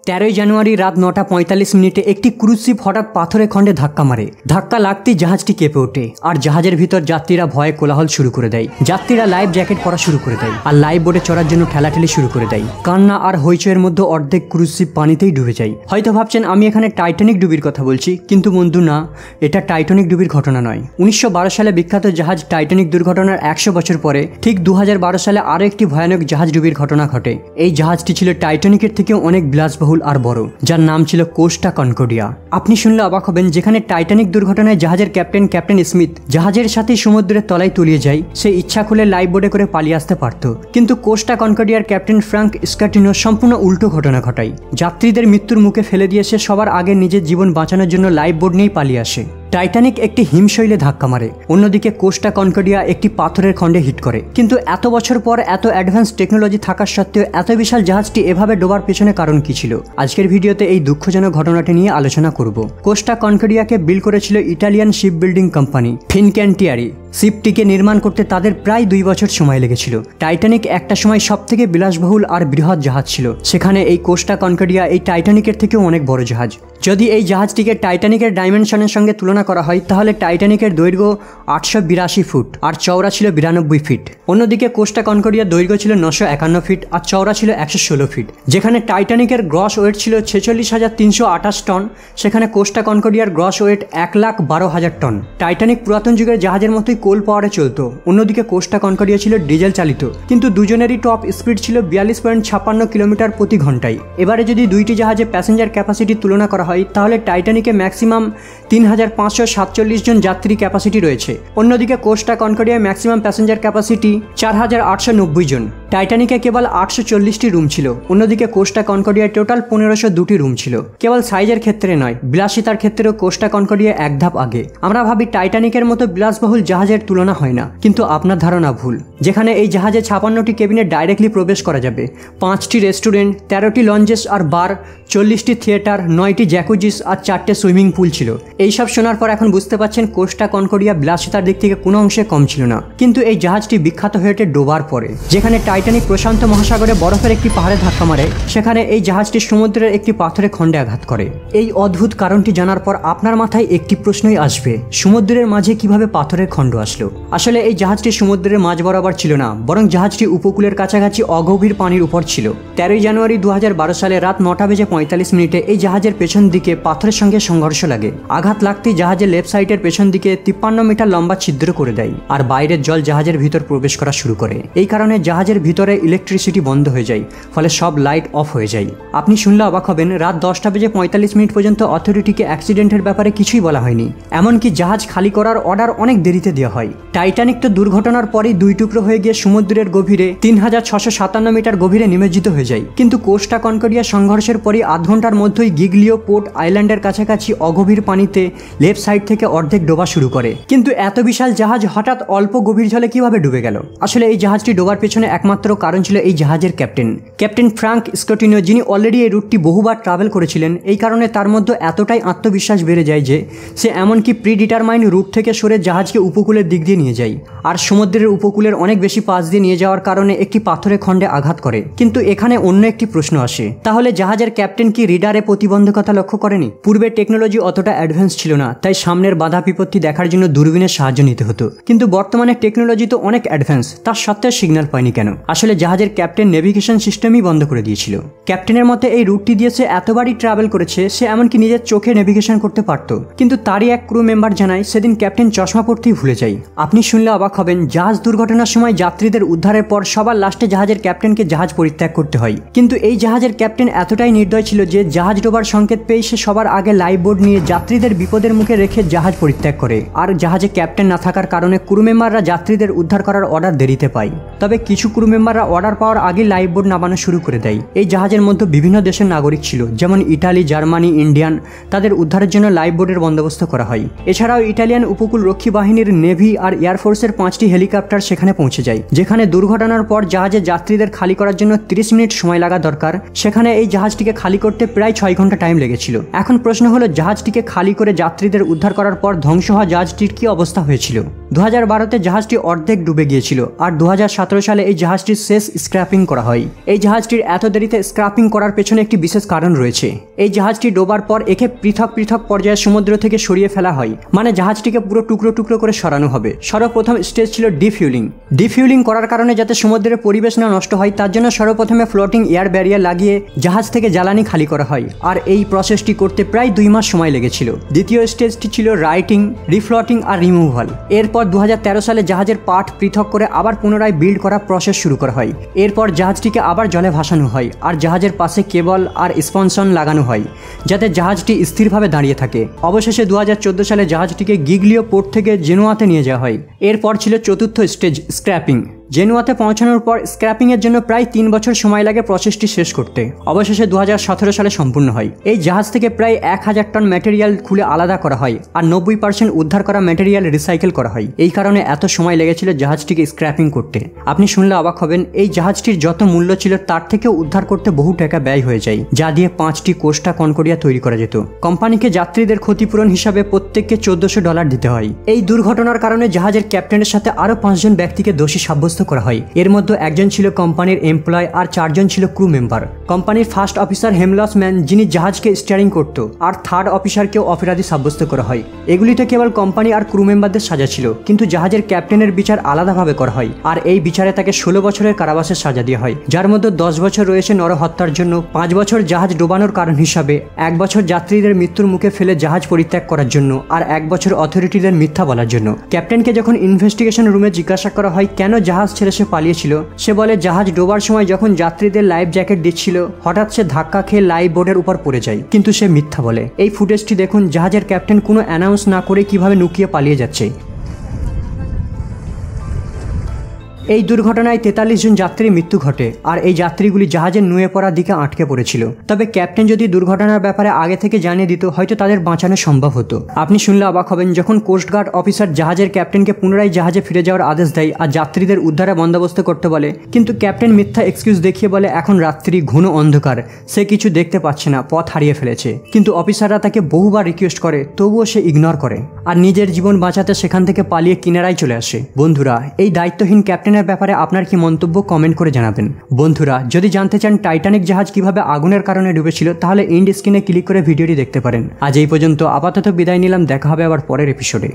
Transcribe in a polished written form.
13 জানুয়ারি রাত 9:45 একটি cruise sheep হঠাৎ পাথরের খণ্ডে ধাক্কা মারে। ধাক্কা লাগতেই জাহাজটি কেঁপে ওঠে আর জাহাজের ভিতর যাত্রীরা ভয়ে কোলাহল শুরু করে দেয়। যাত্রীরা লাইফ জ্যাকেট পরা শুরু করে দেয় আর লাইফ বোটে চড়ার জন্য ঠেলাঠেলি শুরু করে দেয়। কান্না আর হইচয়ের মধ্যে অর্ধেক ক্রুজ শিপ পানিতেই ডুবে যায়। হয়তো ভাবছেন আমি এখানে টাইটানিক ডুবির কথা বলছি, কিন্তু বন্ধু না, এটা টাইটানিক ডুবির ঘটনা নয়। 1912 সালে বিখ্যাত জাহাজ টাইটানিক দুর্ঘটনার 100 বছর পরে ঠিক 2012 সালে আরও একটি ভয়ানক জাহাজ ডুবির ঘটনা ঘটে। এই জাহাজটি ছিল টাইটানিকের থেকেও অনেক বিলাসবহুল আর বড়, যার নাম ছিল কোস্টা কনকর্ডিয়া। আপনি শুনলে অবাক হবেন, যেখানে টাইটানিক দুর্ঘটনায় জাহাজের ক্যাপ্টেন স্মিথ জাহাজের সাথে সমুদ্রের তলায় তলিয়ে যায়, সে ইচ্ছা করলে লাইফ বোটে করে পালিয়ে আসতে পারত, কিন্তু কোস্টা কনকর্ডিয়ার ক্যাপ্টেন ফ্রাঙ্ক স্কাটিনো সম্পূর্ণ উল্টো ঘটনা ঘটায়। যাত্রীদের মৃত্যুর মুখে ফেলে দিয়ে সে সবার আগে নিজের জীবন বাঁচানোর জন্য লাইফ বোট নিয়েই পালিয়ে আসে। টাইটানিক একটি হিমশৈলে ধাক্কা মারে, অন্যদিকে কোস্টা কনকর্ডিয়া একটি পাথরের খণ্ডে হিট করে। কিন্তু এত বছর পর এত অ্যাডভান্স টেকনোলজি থাকার সত্ত্বেও এত বিশাল জাহাজটি এভাবে ডোবার পেছনে কারণ কি ছিল? আজকের ভিডিওতে এই দুঃখজনক ঘটনাটি নিয়ে আলোচনা করব। কোস্টা কনকর্ডিয়াকে বিল্ড করেছিল ইটালিয়ান শিপ বিল্ডিং কোম্পানি ফিনক্যান্টিয়ারি। শিপটিকে নির্মাণ করতে তাদের প্রায় 2 বছর সময় লেগেছিল। টাইটানিক একটা সময় সবথেকে বিলাসবহুল আর বৃহৎ জাহাজ ছিল, সেখানে এই কোস্টা কনকর্ডিয়া এই টাইটানিকের থেকেও অনেক বড় জাহাজ। যদি এই জাহাজটিকে টাইটানিকের ডাইমেনশনের সঙ্গে তুলনা করা হয়, তাহলে টাইটানিকের দৈর্ঘ্য 882 ফুট আর চওড়া ছিল 92 ফিট। অন্যদিকে কোস্টা কনকর্ডিয়ার দৈর্ঘ্য ছিল 951 ফিট আর চওড়া ছিল 116 ফিট। যেখানে টাইটানিকের গ্রস ওয়েট ছিল 46,328 টন, সেখানে কোস্টা কনকর্ডিয়ার গ্রস ওয়েট 1,12,000 টন। টাইটানিক পুরাতন যুগের জাহাজের মতোই কোল পাওয়ারে চলতো। অন্যদিকে কোস্টা কনকর্ডিয়া ছিল ডিজেল চালিত, কিন্তু দুজনেরই টপ স্পিড ছিল 42.56 কিলোমিটার প্রতি ঘন্টায়। এবারে যদি দুইটি জাহাজে প্যাসেঞ্জার ক্যাপাসিটি তুলনা করা হয়, তাহলে টাইটানিকে ম্যাক্সিমাম 3,547 জন যাত্রী ক্যাপাসিটি রয়েছে। অন্যদিকে কোস্টা কনকর্ডিয়ায় ম্যাক্সিমাম প্যাসেঞ্জার ক্যাপাসিটি 4,890 জন। টাইটানিকে কেবল 840টি রুম ছিল, অন্যদিকে কোস্টা কনকর্ডিয়ায় টোটাল 1502টি রুম ছিল। কেবল সাইজের ক্ষেত্রে নয়, বিলাসিতার ক্ষেত্রেও কোস্টা কনকর্ডিয়া এক ধাপ আগে। আমরা ভাবি টাইটানিকের মতো বিলাসবহুল জাহাজের তুলনা হয় না, কিন্তু আপনার ধারণা ভুল। যেখানে এই জাহাজে 56টি কেবিনে ডাইরেক্টলি প্রবেশ করা যাবে, 5টি রেস্টুরেন্ট, 13টি লঞ্চেস আর বার, 40টি থিয়েটার, 9টি জ্যাকুজিস আর 4টে সুইমিং পুল ছিল। এইসব শোনার পর এখন বুঝতে পারছেন কোস্টা কনকর্ডিয়া বিলাসিতার দিক থেকে কোনো অংশে কম ছিল না। কিন্তু এই জাহাজটি বিখ্যাত হয়ে ওঠে ডোবার পরে। যেখানে টাইটানিক প্রশান্ত মহাসাগরে বরফের একটি পাহাড়ে ধাক্কা মারে, সেখানে এই জাহাজটি সমুদ্রের একটি পাথরের খণ্ডে আঘাত করে। এই অদ্ভুত কারণটি জানার পর আপনার মাথায় একটি প্রশ্নই আসবে, সমুদ্রের মাঝে কিভাবে পাথরের খণ্ড আসলো? আসলে এই জাহাজটি সমুদ্রের মাঝ বরাবর ছিল না, বরং জাহাজটি উপকূলের কাছাকাছি অগভীর পানির উপর ছিল। 13 জানুয়ারি 2012 সালে রাত 9:45 এই জাহাজের পেছন দিকে পাথরের সঙ্গে সংঘর্ষ লাগে। আঘাত লাগতেই জাহাজের লেফট সাইডের পেছন দিকে 53 মিটার লম্বা ছিদ্র করে দেয় আর বাইরের জল জাহাজের ভিতর প্রবেশ করা শুরু করে। এই কারণে জাহাজের ভিতরে ইলেকট্রিসিটি বন্ধ হয়ে যায়, ফলে সব লাইট অফ হয়ে যায়। আপনি শুনলে অবাক হবেন, রাত 10:45 পর্যন্ত অথরিটিকে অ্যাক্সিডেন্টের ব্যাপারে কিছুই বলা হয়নি। এমনকি জাহাজ খালি করার অর্ডার অনেক দেরিতে দেওয়া হয়। টাইটানিক তো দুর্ঘটনার পরেই 2 টুকরো হয়ে গিয়ে সমুদ্রের গভীরে 3657 মিটার গভীরে নিমজ্জিত হয়ে যায়। কিন্তু কোস্টা কনকর্ডিয়া সংঘর্ষের পরই 8 ঘন্টার মধ্যেই গিগলিও পোর্ট আইল্যান্ডের কাছাকাছি অগভীর পানিতে লেফট সাইড থেকে অর্ধেক ডোবা শুরু করে। কিন্তু এত বিশাল জাহাজ হঠাৎ অল্প গভীর জলে কিভাবে ডুবে গেল? আসলে এই জাহাজটি ডোবার পেছনে একমাত্র কারণ ছিল এই জাহাজের ক্যাপ্টেন ফ্রাঙ্ক স্কাটিনো, যিনি অলরেডি এই রুটটি বহুবার ট্রাভেল করেছিলেন। এই কারণে তার মধ্যে এতটাই আত্মবিশ্বাস বেড়ে যায় যে সে এমনকি প্রিডিটারমাইন্ড রুট থেকে সরে জাহাজকে উপকূলের দিক দিয়ে নিয়ে যায় আর সমুদ্রের উপকূলের অনেক বেশি পাশ দিয়ে নিয়ে যাওয়ার কারণে একটি পাথরের খণ্ডে আঘাত করে। কিন্তু এখানে অন্য একটি প্রশ্ন আসে, তাহলে জাহাজের ক্যাপ্টেন কি রিডারে প্রতিবন্ধকতা লক্ষ্য করেনি? পূর্বে টেকনোলজি অতটা অ্যাডভান্স ছিল না, তাই সামনের বাধা বিপত্তি দেখার জন্য দূরবীনের সাহায্য নিতে হতো। কিন্তু বর্তমানে টেকনোলজি তো অনেক অ্যাডভান্স, তার সত্ত্বেও সিগন্যাল পায়নি কেন? আসলে জাহাজের ক্যাপ্টেন নেভিগেশন সিস্টেমই বন্ধ করে দিয়েছিল। ক্যাপ্টেনের মতে এই রুটটি দিয়ে সে এতবারই ট্রাভেল করেছে, সে এমনকি নিজের চোখে নেভিগেশন করতে পারত। কিন্তু তারই এক ক্রু মেম্বার জানায় সেদিন ক্যাপ্টেন চশমা পড়তেই ভুলে যায়। আপনি শুনলে অবাক হবেন, জাহাজ দুর্ঘটনার সময় যাত্রীদের উদ্ধারের পর সবার লাস্টে জাহাজের ক্যাপ্টেনকে জাহাজ পরিত্যাগ করতে হয়। কিন্তু এই জাহাজের ক্যাপ্টেন এতটাই নির্দয় ছিল যে জাহাজ ডোবার সংকেত পেয়ে সে সবার আগে লাইফ বোট নিয়ে যাত্রীদের বিপদের মুখে রেখে জাহাজ পরিত্যাগ করে। আর জাহাজে ক্যাপ্টেন না থাকার কারণে ক্রু মেম্বাররা যাত্রীদের উদ্ধার করার অর্ডার দেরিতে পায়। তবে কিছু ক্রু মেম্বাররা অর্ডার পাওয়ার আগে লাইফ বোট নামানো শুরু করে দেয়। এই জাহাজের মধ্যে বিভিন্ন দেশের নাগরিক ছিল, যেমন ইটালি, জার্মানি, ইন্ডিয়ান। তাদের উদ্ধারের জন্য লাইফ বোটের বন্দোবস্ত করা হয়। এছাড়াও ইটালিয়ান উপকূল রক্ষী বাহিনীর নেভি আর এয়ারফোর্সের 5টি হেলিকপ্টার সেখানে পৌঁছে যায়। যেখানে দুর্ঘটনার পর জাহাজের যাত্রীদের খালি করার জন্য 30 মিনিট সময় লাগা দরকার, সেখানে এই জাহাজটিকে খালি করতে প্রায় 6 ঘন্টা টাইম লেগেছিল। এখন প্রশ্ন হলো, জাহাজটিকে খালি করে যাত্রীদের উদ্ধার করার পর ধ্বংস হওয়া জাহাজটির কি অবস্থা হয়েছিল? 2012তে জাহাজটি অর্ধেক ডুবে গিয়েছিল আর 2017 সালে এই জাহাজ জাহাজটির শেষ স্ক্র্যাপিং করা হয়। এই জাহাজটির এত দেরিতে স্ক্র্যাপিং করার পেছনে একটি বিশেষ কারণ রয়েছে। এই জাহাজটি ডোবার পর একে পৃথক পৃথক পর্যায়ে সমুদ্র থেকে সরিয়ে ফেলা হয়, মানে জাহাজটিকে পুরো টুকরো টুকরো করে সরানো হবে। সর্বপ্রথম স্টেজ ছিল ডিফিউলিং। ডিফিউলিং করার কারণে যাতে সমুদ্রের পরিবেশ না নষ্ট হয় তার জন্য সর্বপ্রথমে ফ্লোটিং এয়ার ব্যারিয়ার লাগিয়ে জাহাজ থেকে জ্বালানি খালি করা হয়, আর এই প্রসেসটি করতে প্রায় 2 মাস সময় লেগেছিল। দ্বিতীয় স্টেজটি ছিল রাইটিং, রিফ্লোটিং আর রিমুভাল। এরপর 2013 সালে জাহাজের পার্ট পৃথক করে আবার পুনরায় বিল্ড করা প্রসেস শুরু করা হয়। এরপর জাহাজটিকে আবার জলে ভাসানো হয় আর জাহাজের পাশে কেবল আর স্পনসন লাগানো হয় যাতে জাহাজটি স্থিরভাবে দাঁড়িয়ে থাকে। অবশেষে 2014 সালে জাহাজটিকে গিগলিও পোর্ট থেকে জেনুয়াতে নিয়ে যাওয়া হয়। এরপর ছিল চতুর্থ স্টেজ, স্ক্র্যাপিং। জেনুয়াতে পৌঁছানোর পর স্ক্র্যাপিংয়ের জন্য প্রায় 3 বছর সময় লাগে প্রসেসটি শেষ করতে। অবশেষে 2017 সালে সম্পূর্ণ হয়। এই জাহাজ থেকে প্রায় 1000 টন ম্যাটেরিয়াল খুলে আলাদা করা হয় আর 90% উদ্ধার করা ম্যাটেরিয়াল রিসাইকেল করা হয়। এই কারণে এত সময় লেগেছিল জাহাজটিকে স্ক্র্যাপিং করতে। আপনি শুনলে অবাক হবেন, এই জাহাজটির যত মূল্য ছিল তার থেকে উদ্ধার করতে বহু টাকা ব্যয় হয়ে যায়, যা দিয়ে 5টি কোস্টা কনকর্ডিয়া তৈরি করা যেত। কোম্পানিকে যাত্রীদের ক্ষতিপূরণ হিসাবে প্রত্যেককে $1400 দিতে হয়। এই দুর্ঘটনার কারণে জাহাজের ক্যাপ্টেনের সাথে আরো 5 জন ব্যক্তিকে দোষী সাব্যস্ত করা হয়। এর মধ্যে একজন ছিল কোম্পানির এমপ্লয় আর 4 জন ছিল ক্রু মেম্বার। কোম্পানির ফার্স্ট অফিসার হেমলস ম্যান, যিনি জাহাজকে স্টিয়ারিং করত, আর থার্ড অফিসারকেও অপরাধী সাব্যস্ত করা হয়। এগুলিতে কেবল কোম্পানি আর ক্রু মেম্বারদের সাজা ছিল, কিন্তু জাহাজের ক্যাপ্টেনের বিচার আলাদাভাবে করা হয় আর এই বিচারে তাকে 16 বছরের কারাবাসের সাজা দেওয়া হয়, যার মধ্যে 10 বছর রয়েছে নরহত্যার জন্য, 5 বছর জাহাজ ডোবানোর কারণ হিসাবে, 1 বছর যাত্রীদের মৃত্যুর মুখে ফেলে জাহাজ পরিত্যাগ করার জন্য, আর 1 বছর অথরিটিদের মিথ্যা বলার জন্য। ক্যাপ্টেনকে যখন ইনভেস্টিগেশন রুমে জিজ্ঞাসা করা হয় কেন জাহাজ ছেড়ে সে পালিয়েছিল, সে বলে জাহাজ ডোবার সময় যখন যাত্রীদের লাইফ জ্যাকেট দিচ্ছিল হঠাৎ সে ধাক্কা খেয়ে লাইফ বোর্ডের উপর পড়ে যায়, কিন্তু সে মিথ্যা বলে। এই ফুটেজটি দেখুন, জাহাজের ক্যাপ্টেন কোনো অ্যানাউন্স না করে কিভাবে লুকিয়ে পালিয়ে যাচ্ছে। এই দুর্ঘটনায় 43 জন যাত্রীর মৃত্যু ঘটে আর এই যাত্রীগুলি জাহাজের নুয়ে পড়ার দিকে আটকে পড়েছিল। তবে ক্যাপ্টেন যদি দুর্ঘটনার ব্যাপারে আগে থেকে জানিয়ে দিত হয়তো তাদের বাঁচানো সম্ভব হতো। আপনি শুনলে অবাক হবেন, যখন কোস্টগার্ড অফিসার জাহাজের ক্যাপ্টেনকে পুনরায় জাহাজে ফিরে যাওয়ার আদেশ দেয় আর যাত্রীদের উদ্ধারে বন্দোবস্ত করতে বলে, কিন্তু ক্যাপ্টেন মিথ্যা এক্সকিউজ দেখিয়ে বলে এখন রাত্রি, ঘন অন্ধকার, সে কিছু দেখতে পাচ্ছে না, পথ হারিয়ে ফেলেছে। কিন্তু অফিসাররা তাকে বহুবার রিকোয়েস্ট করে, তবুও সে ইগনোর করে আর নিজের জীবন বাঁচাতে সেখান থেকে পালিয়ে কিনারায় চলে আসে। বন্ধুরা, এই দায়িত্বহীন ক্যাপ্টেনের ব্যাপারে আপনার কি মন্তব্য কমেন্ট করে জানাবেন। বন্ধুরা, যদি জানতে চান টাইটানিক জাহাজ কিভাবে আগুনের কারণে ডুবেছিল তাহলে এন্ড স্ক্রিনে ক্লিক করে ভিডিওটি দেখতে পারেন। আজ এই পর্যন্ত, আপাতত বিদায় নিলাম, দেখা হবে আবার পরের এপিসোডে।